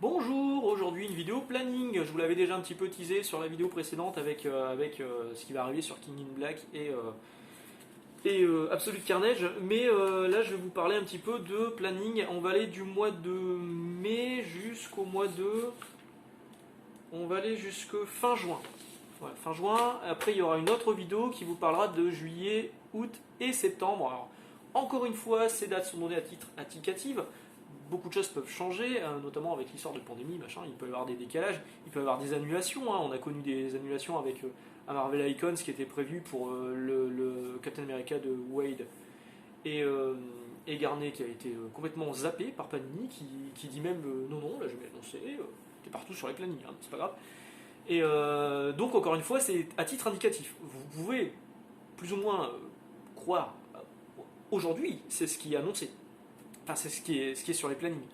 Bonjour, aujourd'hui une vidéo planning. Je vous l'avais déjà un petit peu teasé sur la vidéo précédente avec, ce qui va arriver sur King in Black et Absolute Carnage. Mais là, je vais vous parler un petit peu de planning. On va aller du mois de mai jusqu'au mois de. On va aller jusque fin juin. Ouais, fin juin. Après, il y aura une autre vidéo qui vous parlera de juillet, août et septembre. Alors, encore une fois, ces dates sont données à titre indicatif. Beaucoup de choses peuvent changer, notamment avec l'histoire de pandémie, machin. Il peut y avoir des décalages, il peut y avoir des annulations. On a connu des annulations avec un Marvel Icons qui était prévu pour le Captain America de Wade et, euh, et Garnet qui a été complètement zappé par Panini qui dit même non, non, là je vais annoncer, t'es partout sur les plannings, hein, c'est pas grave. Et donc, encore une fois, c'est à titre indicatif. Vous pouvez plus ou moins croire aujourd'hui, c'est ce qui est annoncé. Enfin, c'est ce qui est sur les plannings.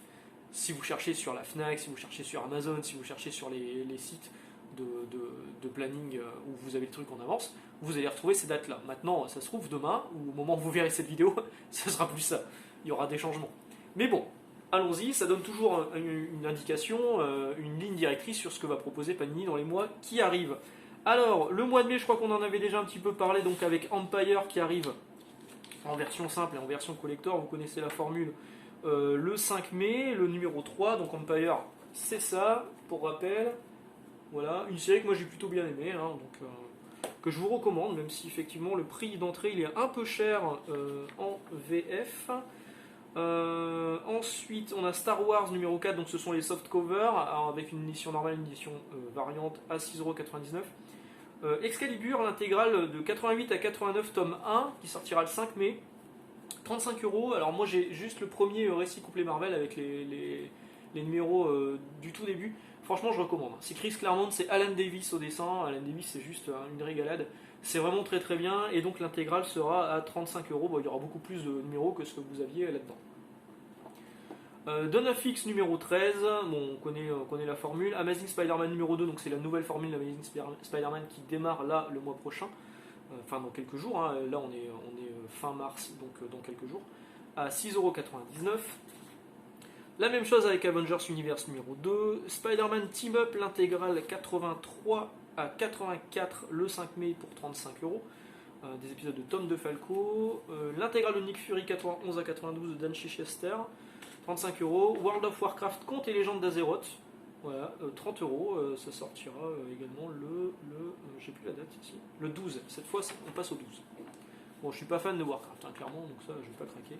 Si vous cherchez sur la Fnac, si vous cherchez sur Amazon, si vous cherchez sur les sites de planning où vous avez le truc en avance, vous allez retrouver ces dates-là. Maintenant, ça se trouve demain, ou au moment où vous verrez cette vidéo, ça sera plus ça. Il y aura des changements. Mais bon, allons-y, ça donne toujours une indication, une ligne directrice sur ce que va proposer Panini dans les mois qui arrivent. Alors, le mois de mai, je crois qu'on en avait déjà un petit peu parlé, donc avec Empire qui arrive en version simple et en version collector, vous connaissez la formule. Le 5 mai, le numéro 3, donc Empire, c'est ça, pour rappel. Voilà, une série que moi j'ai plutôt bien aimée, hein, donc, que je vous recommande, même si effectivement le prix d'entrée il est un peu cher en VF. Ensuite, on a Star Wars numéro 4, donc ce sont les soft covers, alors avec une édition normale, une édition variante à 6,99€. Excalibur, l'intégrale de 88 à 89, tome 1, qui sortira le 5 mai, 35€. Alors moi j'ai juste le premier récit complet Marvel avec les numéros du tout début. Franchement, je recommande. C'est Chris Claremont, c'est Alan Davis au dessin. Alan Davis, c'est juste une régalade. C'est vraiment très très bien. Et donc l'intégrale sera à 35€. Bon, il y aura beaucoup plus de numéros que ce que vous aviez là-dedans. Donna Fix numéro 13, bon, on connaît la formule. Amazing Spider-Man numéro 2, donc c'est la nouvelle formule d'Amazing Spider-Man qui démarre là le mois prochain. Enfin dans quelques jours, hein. Là on est fin mars, donc dans quelques jours, à 6,99€. La même chose avec Avengers Universe numéro 2, Spider-Man Team Up, l'intégrale 83 à 84 le 5 mai pour 35€. Des épisodes de Tom DeFalco, l'intégrale de Nick Fury 91 à 92 de Dan Chichester, 35€. World of Warcraft Contes et légendes d'Azeroth, voilà, 30€. Ça sortira également j'ai plus la date ici, le 12. Cette fois, on passe au 12. Bon, je suis pas fan de Warcraft, hein, clairement, donc ça, je vais pas craquer.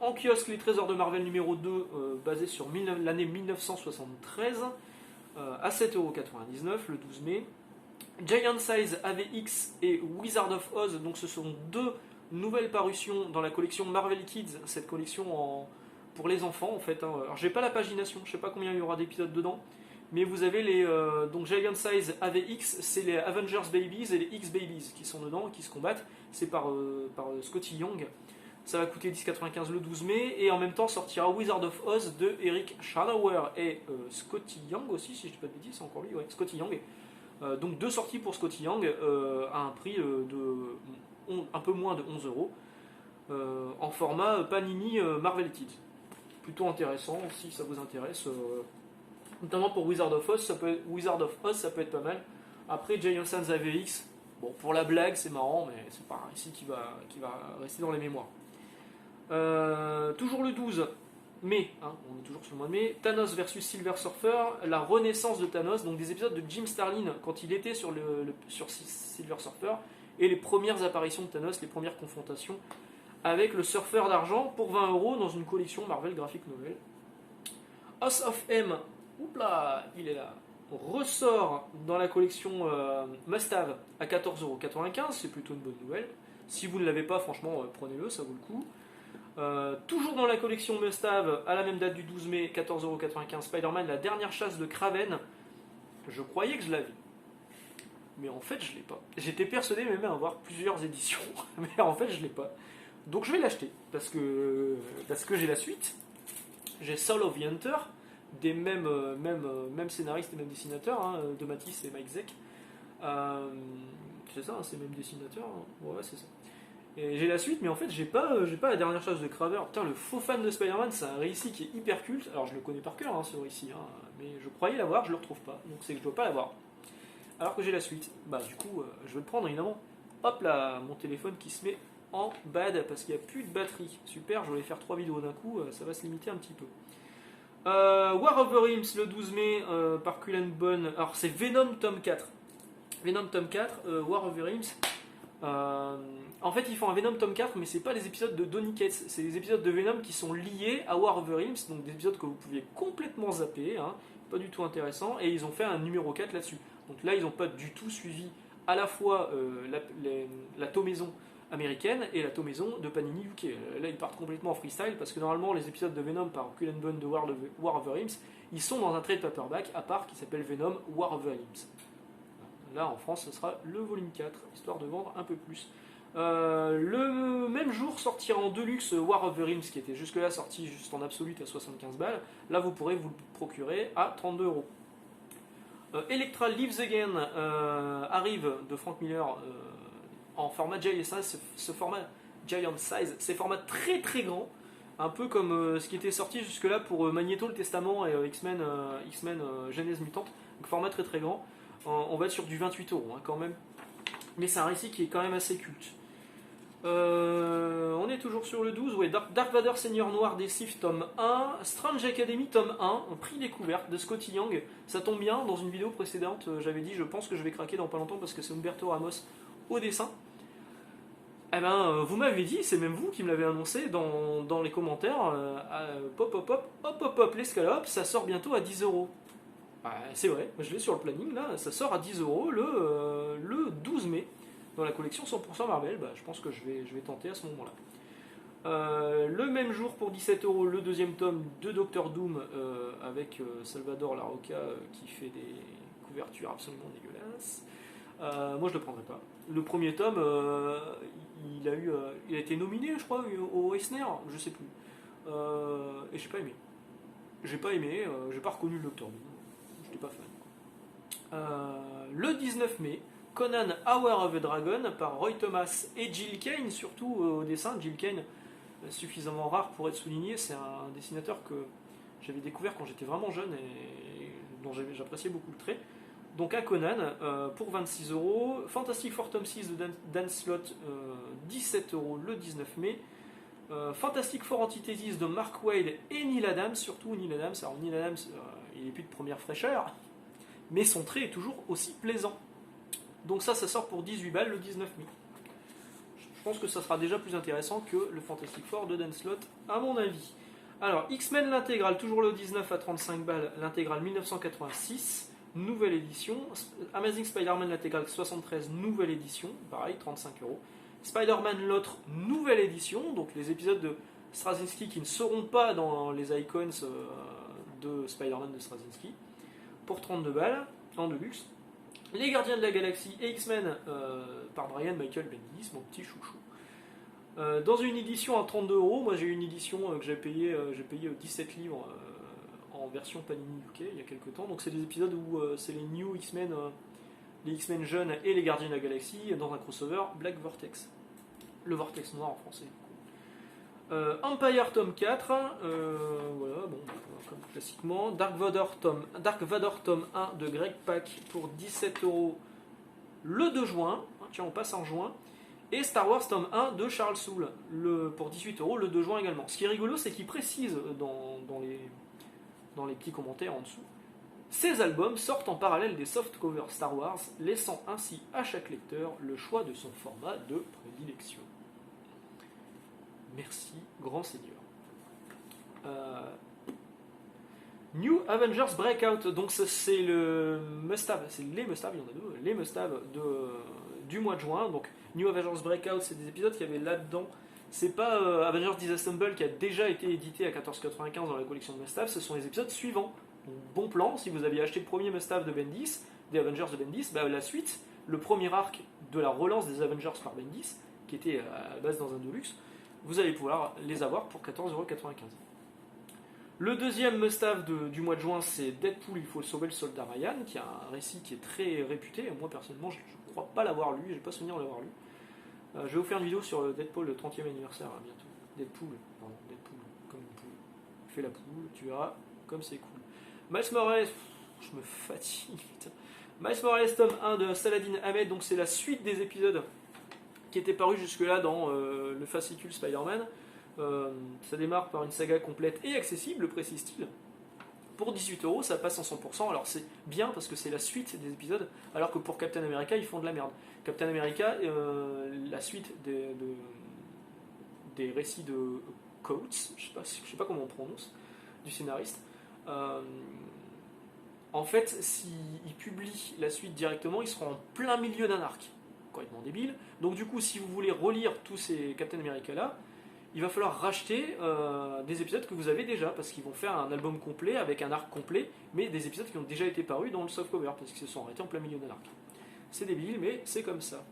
En kiosque, les trésors de Marvel numéro 2, basé sur l'année 1973, à 7,99€ le 12 mai. Giant Size AVX et Wizard of Oz, donc ce sont deux nouvelles parutions dans la collection Marvel Kids, cette collection pour les enfants en fait, hein. Alors j'ai pas la pagination, je sais pas combien il y aura d'épisodes dedans, mais vous avez donc Giant Size AVX, c'est les Avengers Babies et les X-Babies qui sont dedans, qui se combattent, c'est par Scotty Young. Ça va coûter 10,95€ le 12 mai, et en même temps sortira Wizard of Oz de Eric Shanower et Scotty Young aussi, si je dis pas de bêtises, c'est encore lui, ouais, Scotty Young. Donc deux sorties pour Scotty Young à un prix un peu moins de 11€, en format Panini Marvel Kids. Plutôt intéressant si ça vous intéresse, notamment pour Wizard of Oz, ça peut être pas mal. Après Giant Sans AVX, bon, pour la blague c'est marrant, mais c'est pas un récit qui va rester dans les mémoires. Toujours le 12 mai, hein, on est toujours sur le mois de mai, Thanos versus Silver Surfer, la renaissance de Thanos, donc des épisodes de Jim Starlin quand il était sur Silver Surfer, et les premières apparitions de Thanos, les premières confrontations avec le surfeur d'argent pour 20€ dans une collection Marvel Graphic Novel. House of M, oupla, il est là, ressort dans la collection Must Have à 14,95€, c'est plutôt une bonne nouvelle. Si vous ne l'avez pas, franchement, prenez-le, ça vaut le coup. Toujours dans la collection Must Have, à la même date du 12 mai, 14,95€, Spider-Man, la dernière chasse de Kraven. Je croyais que je l'avais, mais en fait je l'ai pas. J'étais persuadé même à avoir plusieurs éditions, mais en fait je l'ai pas. Donc je vais l'acheter, parce que j'ai la suite. J'ai Soul of the Hunter, des mêmes scénaristes et mêmes dessinateurs, hein, de Matisse et Mike Zeck. C'est ça, hein, c'est les mêmes dessinateurs, hein. Ouais, c'est ça. Et j'ai la suite, mais en fait, j'ai pas la dernière chance de Kraver. Putain, le faux fan de Spider-Man, c'est un récit qui est hyper culte. Alors, je le connais par cœur, hein, ce récit, hein, mais je croyais l'avoir, je le retrouve pas. Donc, c'est que je dois pas l'avoir. Alors que j'ai la suite. Bah, du coup, je vais le prendre, évidemment. Hop là, mon téléphone qui se met en bad parce qu'il n'y a plus de batterie. Super, je voulais faire 3 vidéos d'un coup, ça va se limiter un petit peu. War of the Realms le 12 mai par Cullen Bunn. Alors, c'est Venom tome 4. Venom tome 4, War of the Realms. En fait, ils font un Venom tome 4, mais c'est pas les épisodes de Donny Cates, c'est des épisodes de Venom qui sont liés à War of the Realms, donc des épisodes que vous pouviez complètement zapper, hein, pas du tout intéressant, et ils ont fait un numéro 4 là-dessus. Donc là, ils n'ont pas du tout suivi à la fois la tomaison américaine et la tomaison de Panini UK. Là, ils partent complètement en freestyle, parce que normalement, les épisodes de Venom par Cullen Bunn de War of the Realms, ils sont dans un trade paperback à part qui s'appelle Venom War of the Realms. Là, en France, ce sera le volume 4, histoire de vendre un peu plus. Le même jour sortira en Deluxe War of the Realms, qui était jusque-là sorti juste en absolute à 75 balles. Là, vous pourrez vous le procurer à 32 €. Electra Lives Again arrive de Frank Miller en format Giant Size. Ce format Giant Size, c'est format très très grand, un peu comme ce qui était sorti jusque-là pour Magneto le Testament et X-Men Genèse Mutante. Donc, format très très grand. On va être sur du 28 € hein, quand même. Mais c'est un récit qui est quand même assez culte. On est toujours sur le 12. Ouais, Dark Vador Seigneur Noir des Sith tome 1. Strange Academy tome 1. Prix découverte de Scotty Young. Ça tombe bien, dans une vidéo précédente, j'avais dit je pense que je vais craquer dans pas longtemps parce que c'est Humberto Ramos au dessin. Eh ben, vous m'avez dit, c'est même vous qui me l'avez annoncé dans les commentaires. Hop, l'escalope, ça sort bientôt à 10 €. C'est vrai, je l'ai sur le planning là, ça sort à 10 € le 12 mai dans la collection 100% Marvel. Je pense que je vais tenter à ce moment-là. Le même jour pour 17 € le deuxième tome de Doctor Doom avec Salvador Larroca qui fait des couvertures absolument dégueulasses. Moi je le prendrai pas. Le premier tome, il a été nominé je crois au Eisner, je sais plus. Et j'ai pas aimé. J'ai pas reconnu le Doctor Doom. J'étais pas fan. Le 19 mai, Conan Hour of the Dragon par Roy Thomas et Jill Kane, surtout au dessin. Jill Kane, suffisamment rare pour être souligné, c'est un dessinateur que j'avais découvert quand j'étais vraiment jeune et dont j'appréciais beaucoup le trait. Donc à Conan pour 26 €. Fantastic Four Tome 6 de Dan Slott, 17 € le 19 mai. Fantastic Four Antithesis de Mark Waid et Neil Adams, surtout Neil Adams. Alors Neil Adams, il n'est plus de première fraîcheur, mais son trait est toujours aussi plaisant. Donc ça sort pour 18 balles le 19 mai. Je pense que ça sera déjà plus intéressant que le Fantastic Four de Dan Slott, à mon avis. Alors, X-Men l'intégrale, toujours le 19 à 35 balles, l'intégrale 1986, nouvelle édition. Amazing Spider-Man l'intégrale 73, nouvelle édition, pareil, 35 €. Spider-Man l'autre, nouvelle édition, donc les épisodes de Straczynski qui ne seront pas dans les icons de Spider-Man de Straczynski, pour 32 balles, en deluxe. Les Gardiens de la Galaxie et X-Men par Brian Michael Bendis, mon petit chouchou. Dans une édition à 32 €, moi j'ai eu une édition que j'ai payé 17 livres en version Panini UK il y a quelques temps. Donc c'est des épisodes où c'est les New X-Men, les X-Men jeunes et les Gardiens de la Galaxie dans un crossover Black Vortex. Le Vortex noir en français. Empire tome 4, voilà, bon, comme classiquement. Dark Vador tome 1 de Greg Pak pour 17 € le 2 juin. Tiens, on passe en juin. Et Star Wars tome 1 de Charles Soule pour 18 € le 2 juin également. Ce qui est rigolo, c'est qu'il précise dans les petits commentaires en dessous, ces albums sortent en parallèle des softcovers Star Wars, laissant ainsi à chaque lecteur le choix de son format de prédilection. Merci, grand seigneur. New Avengers Breakout, donc c'est le must-have, c'est les must-have, il y en a deux, les must-have du mois de juin. Donc New Avengers Breakout, c'est des épisodes qu'il y avait là-dedans. C'est pas Avengers Disassemble qui a déjà été édité à 14,95 dans la collection de must-have, ce sont les épisodes suivants. Donc, bon plan, si vous aviez acheté le premier must-have de Bendis, des Avengers de Bendis, la suite, le premier arc de la relance des Avengers par Bendis, qui était à la base dans un Deluxe, vous allez pouvoir les avoir pour 14,95 €. Le deuxième must-have du mois de juin, c'est Deadpool, il faut sauver le soldat Ryan, qui a un récit qui est très réputé. Moi, personnellement, je ne crois pas l'avoir lu, j'ai pas souvenir de l'avoir lu. Je vais vous faire une vidéo sur Deadpool, le 30e anniversaire, bientôt. Deadpool, comme une poule. Fais la poule, tu verras, comme c'est cool. Miles Morales, je me fatigue, putain. Miles Morales, tome 1 de Saladin Ahmed, donc c'est la suite des épisodes qui étaient parus jusque-là dans le fascicule Spider-Man. Ça démarre par une saga complète et accessible, précise-t-il. Pour 18€, ça passe en 100%. Alors c'est bien parce que c'est la suite des épisodes, alors que pour Captain America, ils font de la merde. Captain America, la suite des récits de Coates, je sais pas comment on prononce, du scénariste. En fait, s'ils publient la suite directement, ils seront en plein milieu d'un arc. Complètement débile. Donc du coup, si vous voulez relire tous ces Captain America là, il va falloir racheter des épisodes que vous avez déjà, parce qu'ils vont faire un album complet avec un arc complet, mais des épisodes qui ont déjà été parus dans le softcover, parce qu'ils se sont arrêtés en plein milieu d'un arc. C'est débile, mais c'est comme ça.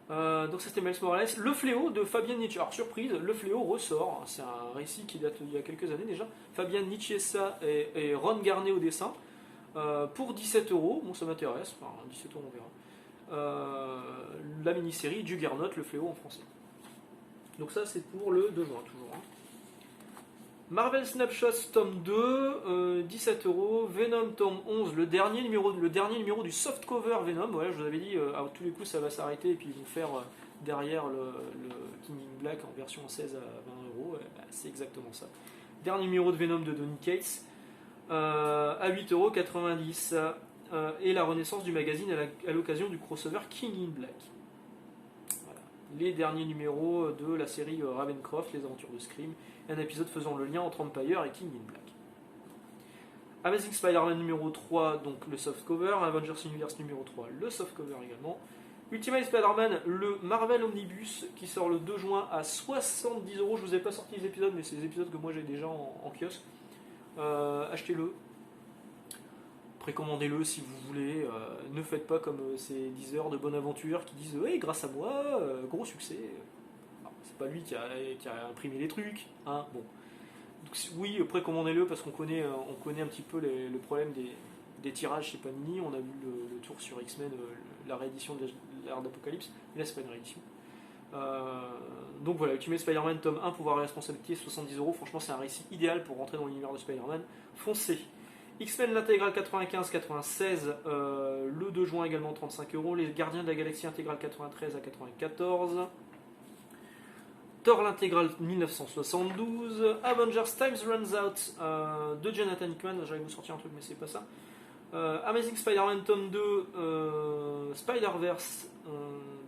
Donc c'était Miles Morales. Le Fléau de Fabian Nietzsche. Alors surprise, Le Fléau ressort. C'est un récit qui date il y a quelques années déjà. Fabian Nicieza et Ron Garnet au dessin. Pour 17€. Bon, ça m'intéresse. Enfin, 17€, on verra. La mini-série du Juggernaut, Le Fléau en français. Donc ça c'est pour le 2 juin toujours. Marvel Snapshots tome 2, 17€. Venom tome 11, le dernier numéro du softcover Venom. Voilà, je vous avais dit, à tous les coups ça va s'arrêter et puis ils vont faire derrière le King in Black en version 16 à 20€. C'est exactement ça. Dernier numéro de Venom de Donny Cates à 8,90€. Et la renaissance du magazine à l'occasion du crossover King in Black. Les derniers numéros de la série Ravencroft, les aventures de Scream, et un épisode faisant le lien entre Empire et King in Black. Amazing Spider-Man numéro 3, donc le softcover, Avengers Universe numéro 3, le softcover également. Ultimate Spider-Man, le Marvel Omnibus, qui sort le 2 juin à 70€. Je vous ai pas sorti les épisodes, mais c'est des épisodes que moi j'ai déjà en kiosque. Achetez-le. Précommandez-le si vous voulez, ne faites pas comme ces 10 heures de bonne aventure qui disent hey, grâce à moi, gros succès. Alors, c'est pas lui qui a imprimé les trucs, hein, bon. Donc, oui, précommandez-le parce qu'on connaît un petit peu le problème des tirages chez Panini. On a vu le tour sur X-Men, la réédition de l'ère d'Apocalypse, mais là c'est pas une réédition. Donc voilà, Ultimate Spider-Man tome 1, pouvoir et responsabilité, 70€. Franchement, c'est un récit idéal pour rentrer dans l'univers de Spider-Man. Foncez. X-Men l'intégrale 95-96, le 2 juin également 35€. Les Gardiens de la Galaxie intégrale 93 à 94. Thor l'intégrale 1972. Avengers Times Runs Out de Jonathan Hickman. J'allais vous sortir un truc, mais c'est pas ça. Amazing Spider-Man tome 2, Spider-Verse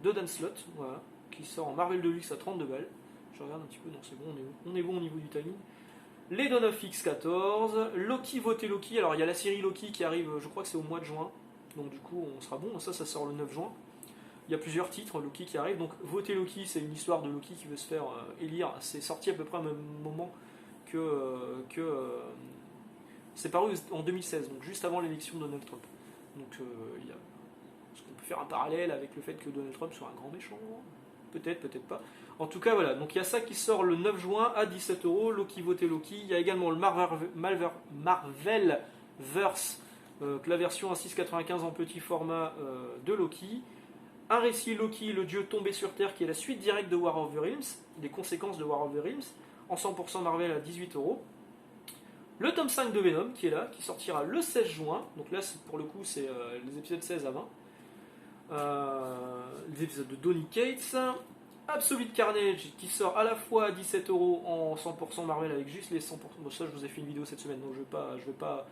de Dan Slott, voilà, qui sort en Marvel Deluxe à 32 balles. Je regarde un petit peu, non c'est bon, on est bon au niveau du timing. Les Dawn of X14, Loki, votez Loki. Alors il y a la série Loki qui arrive, je crois que c'est au mois de juin, donc du coup on sera bon. Ça sort le 9 juin. Il y a plusieurs titres Loki qui arrivent, donc votez Loki, c'est une histoire de Loki qui veut se faire élire. C'est sorti à peu près au même moment que c'est paru en 2016, donc juste avant l'élection de Donald Trump. Donc est-ce qu'on peut faire un parallèle avec le fait que Donald Trump soit un grand méchant? Peut-être, peut-être pas. En tout cas, voilà. Donc il y a ça qui sort le 9 juin à 17€. Loki, votez Loki. Il y a également le Marvelverse, la version à 6,95 en petit format de Loki. Un récit Loki, le dieu tombé sur Terre, qui est la suite directe de War of the Realms, des conséquences de War of the Realms, en 100% Marvel à 18€. Le tome 5 de Venom qui est là, qui sortira le 16 juin. Donc là, pour le coup, c'est les épisodes 16 à 20. Les épisodes de Donny Cates. Absolute Carnage qui sort à la fois à 17€ en 100% Marvel avec juste les 100%. Bon, ça, je vous ai fait une vidéo cette semaine, donc je vais pas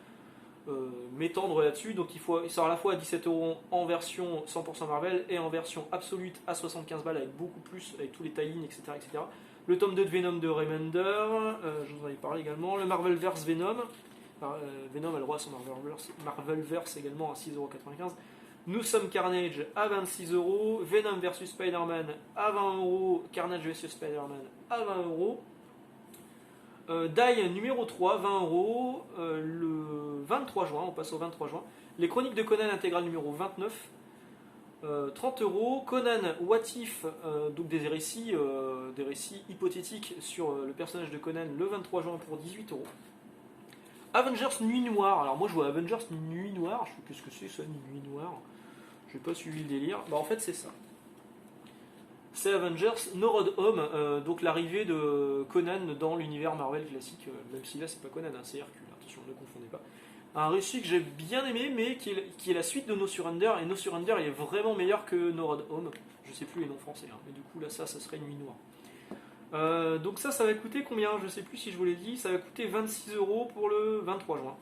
m'étendre là-dessus. Donc il sort à la fois à 17€ en version 100% Marvel et en version Absolute à 75 balles avec beaucoup plus, avec tous les tie-ins, etc., etc. Le tome 2 de Venom de Remender, je vous en ai parlé également. Le Marvelverse Venom. Venom a le droit à son Marvelverse également à 6,95€. Nous sommes Carnage à 26€, Venom vs Spider-Man à 20€, Carnage vs Spider-Man à 20€, Die numéro 3, 20€, le 23 juin, on passe au 23 juin, les Chroniques de Conan intégrale numéro 29, 30€, Conan What If, donc des récits hypothétiques sur le personnage de Conan le 23 juin pour 18€. Avengers Nuit Noire. Alors moi je vois Avengers Nuit Noire, je fais qu'est-ce que c'est ça, Nuit Noire? J'ai pas suivi le délire. Bah en fait c'est ça. c'est Avengers No Road Home, donc l'arrivée de Conan dans l'univers Marvel classique, même si là c'est pas Conan, hein, c'est Hercule, attention, ne confondez pas. Un récit que j'ai bien aimé, mais qui est la suite de No Surrender, et No Surrender il est vraiment meilleur que No Road Home, je sais plus les noms français, hein, mais du coup là ça serait Nuit Noire. Donc ça va coûter combien? Je sais plus si je vous l'ai dit, ça va coûter 26€ pour le 23 juin.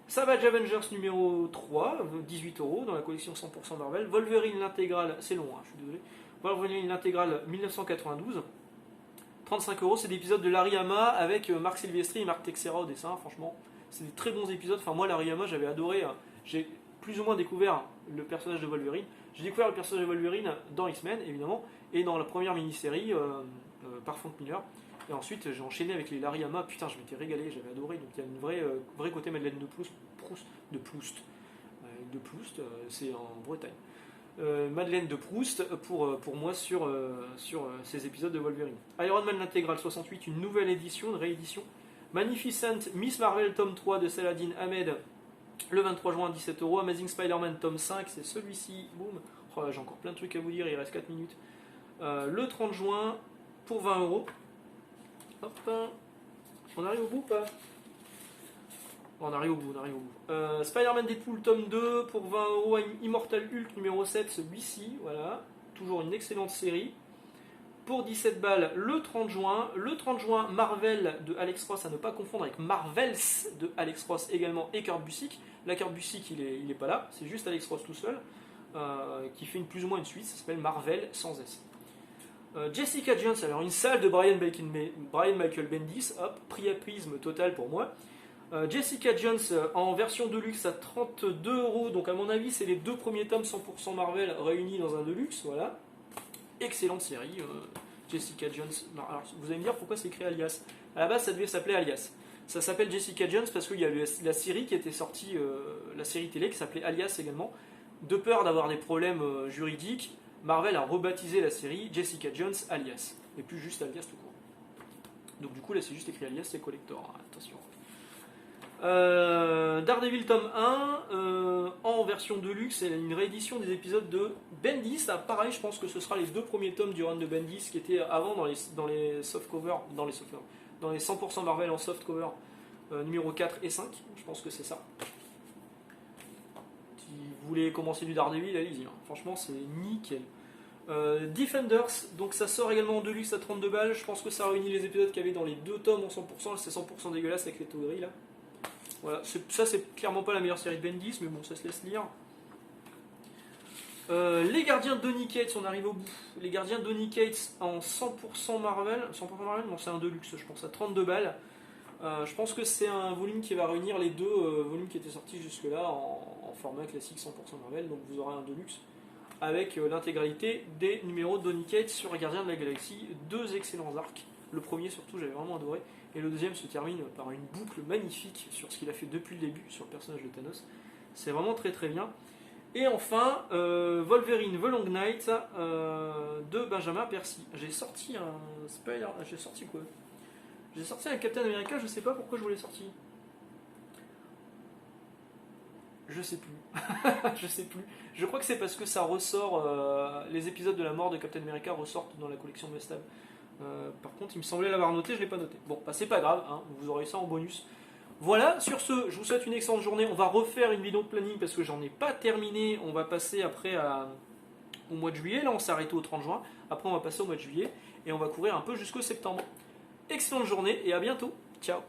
Savage Avengers numéro 3, 18€ dans la collection 100% Marvel. Wolverine l'intégrale, c'est long, hein, je suis désolé. Wolverine l'intégrale 1992, 35€, c'est des épisodes de Larry Hama avec Marc Silvestri et Marc Texeira au dessin, franchement, c'est des très bons épisodes. Enfin, moi, Larry Hama, j'avais adoré, j'ai plus ou moins découvert le personnage de Wolverine. J'ai découvert le personnage de Wolverine dans X-Men, évidemment, et dans la première mini-série par Frank Miller. Et ensuite, j'ai enchaîné avec les Larry Hama. Putain, je m'étais régalé, j'avais adoré. Donc, il y a une vraie côté Madeleine de Proust. C'est en Bretagne. Madeleine de Proust pour moi sur ces épisodes de Wolverine. Iron Man l'intégrale 68, une nouvelle édition, une réédition. Magnificent Miss Marvel tome 3 de Saladin Ahmed le 23 juin à 17€. Amazing Spider-Man tome 5, c'est celui-ci. Boum. Oh là, j'ai encore plein de trucs à vous dire, il reste 4 minutes. Le 30 juin pour 20€. Hop, on arrive au bout ou pas? On arrive au bout. Spider-Man Deadpool tome 2 pour 20€. Immortal Hulk numéro 7, celui-ci, voilà. Toujours une excellente série. Pour 17 balles, le 30 juin. Le 30 juin, Marvel de Alex Ross, à ne pas confondre avec Marvels de Alex Ross également, et Kurt Busiek. Là, Kurt Busiek, il est pas là, c'est juste Alex Ross tout seul, qui fait plus ou moins une suite, ça s'appelle Marvel sans S. Jessica Jones, alors une salle de Brian Michael Bendis, hop, priapisme total pour moi. Jessica Jones en version deluxe à 32€, donc à mon avis c'est les deux premiers tomes 100% Marvel réunis dans un deluxe, voilà. Excellente série, Jessica Jones. Alors, vous allez me dire pourquoi c'est écrit Alias. À la base ça devait s'appeler Alias. Ça s'appelle Jessica Jones parce qu'il y a la série qui était sortie, la série télé qui s'appelait Alias également. De peur d'avoir des problèmes juridiques, Marvel a rebaptisé la série Jessica Jones Alias, et plus juste Alias tout court. Donc du coup là c'est juste écrit Alias, c'est collector, hein, attention. Daredevil tome 1 en version deluxe, c'est une réédition des épisodes de Bendis. Ah, pareil, je pense que ce sera les deux premiers tomes du run de Bendis qui étaient avant dans les softcover, dans les 100% Marvel en softcover numéro 4 et 5. Je pense que c'est ça. Si vous voulez commencer du Daredevil, allez-y. Hein. Franchement, c'est nickel. Defenders, donc ça sort également en deluxe à 32 balles. Je pense que ça réunit les épisodes qu'il y avait dans les deux tomes en 100%. C'est 100% dégueulasse avec les taureries là. Voilà, ça c'est clairement pas la meilleure série de Bendis, mais bon, ça se laisse lire. Les Gardiens de Donny Cates, on arrive au bout. Les Gardiens de Donny Cates en 100% Marvel. 100% Marvel, non, c'est un deluxe, je pense, à 32 balles. Je pense que c'est un volume qui va réunir les deux volumes qui étaient sortis jusque-là en format classique 100% Marvel. Donc vous aurez un deluxe avec l'intégralité des numéros de Donny Cates sur les Gardiens de la Galaxie. Deux excellents arcs. Le premier, surtout, j'avais vraiment adoré. Et le deuxième se termine par une boucle magnifique sur ce qu'il a fait depuis le début sur le personnage de Thanos. C'est vraiment très très bien. Et enfin, Wolverine The Long Night de Benjamin Percy. J'ai sorti un spoiler. J'ai sorti quoi? J'ai sorti un Captain America, je sais pas pourquoi je vous l'ai sorti. Je sais plus. Je sais plus. Je crois que c'est parce que ça ressort. Les épisodes de la mort de Captain America ressortent dans la collection Must-Have. Par contre, il me semblait l'avoir noté, je l'ai pas noté. Bon, bah, c'est pas grave, hein, vous aurez ça en bonus. Voilà, sur ce, je vous souhaite une excellente journée. On va refaire une vidéo de planning parce que j'en ai pas terminé. On va passer après au mois de juillet. Là, on s'est arrêté au 30 juin. Après, on va passer au mois de juillet et on va courir un peu jusqu'au septembre. Excellente journée et à bientôt. Ciao.